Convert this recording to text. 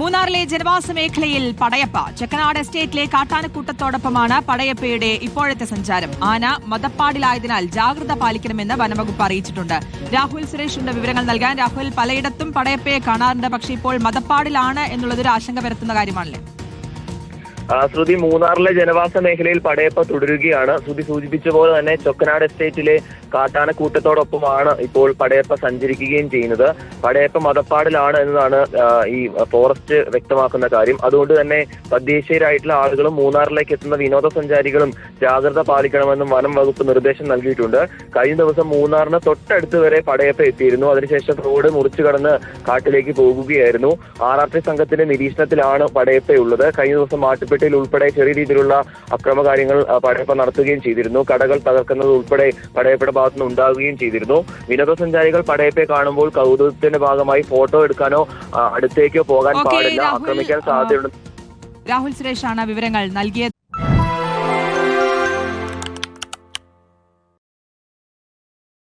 മൂന്നാറിലെ ജനവാസ മേഖലയിൽ പടയപ്പ. ചെക്കനാട് എസ്റ്റേറ്റിലെ കാട്ടാനക്കൂട്ടത്തോടൊപ്പമാണ് പടയപ്പയുടെ ഇപ്പോഴത്തെ സഞ്ചാരം. ആന മദപ്പാടിലായതിനാൽ ജാഗ്രത പാലിക്കണമെന്ന് വനംവകുപ്പ് അറിയിച്ചിട്ടുണ്ട്. രാഹുൽ സുരേഷിന്റെ വിവരങ്ങൾ നൽകാൻ. രാഹുൽ, പലയിടത്തും പടയപ്പയെ കാണാറുണ്ട്, പക്ഷേ ഇപ്പോൾ മദപ്പാടിലാണ് എന്നുള്ളതൊരു ആശങ്ക പരത്തുന്ന കാര്യമാണല്ലേ? ശ്രുതി, മൂന്നാറിലെ ജനവാസ മേഖലയിൽ പടയപ്പ തുടരുകയാണ്. ശ്രുതി സൂചിപ്പിച്ച പോലെ തന്നെ ചൊക്കനാട് എസ്റ്റേറ്റിലെ കാട്ടാനക്കൂട്ടത്തോടൊപ്പമാണ് ഇപ്പോൾ പടയപ്പ സഞ്ചരിക്കുകയും ചെയ്യുന്നത്. പടയപ്പ മദപ്പാടിലാണ് എന്നതാണ് ഈ ഫോറസ്റ്റ് വ്യക്തമാക്കുന്ന കാര്യം. അതുകൊണ്ട് തന്നെ തദ്ദേശീയരായിട്ടുള്ള ആളുകളും മൂന്നാറിലേക്ക് എത്തുന്ന വിനോദസഞ്ചാരികളും ജാഗ്രത പാലിക്കണമെന്നും വനം വകുപ്പ് നിർദ്ദേശം നൽകിയിട്ടുണ്ട്. കഴിഞ്ഞ ദിവസം മൂന്നാറിന് തൊട്ടടുത്ത് വരെ പടയപ്പ എത്തിയിരുന്നു. അതിനുശേഷം റോഡ് മുറിച്ചു കടന്ന് കാട്ടിലേക്ക് പോകുകയായിരുന്നു. RRT സംഘത്തിന്റെ നിരീക്ഷണത്തിലാണ് പടയപ്പയുള്ളത്. കഴിഞ്ഞ ദിവസം മാട്ടുപ്പെട്ടിയിൽ ഉൾപ്പെടെ ചെറിയ രീതിയിലുള്ള അക്രമകാര്യങ്ങൾ പടയപ്പ നടത്തുകയും ചെയ്തിരുന്നു. കടകൾ തകർക്കുന്നത് ഉൾപ്പെടെ പടയപ്പയുടെ ഭാഗത്തുനിന്ന് ഉണ്ടാകുകയും ചെയ്തിരുന്നു. വിനോദസഞ്ചാരികൾ പടയപ്പയെ കാണുമ്പോൾ കൗതുകത്തിന്റെ ഭാഗമായി ഫോട്ടോ എടുക്കാനോ അടുത്തേക്കോ പോകാൻ പാടില്ല, ആക്രമിക്കാൻ സാധ്യതയുണ്ട്. രാഹുൽ സുരേഷാണ് വിവരങ്ങൾ നൽകിയത്.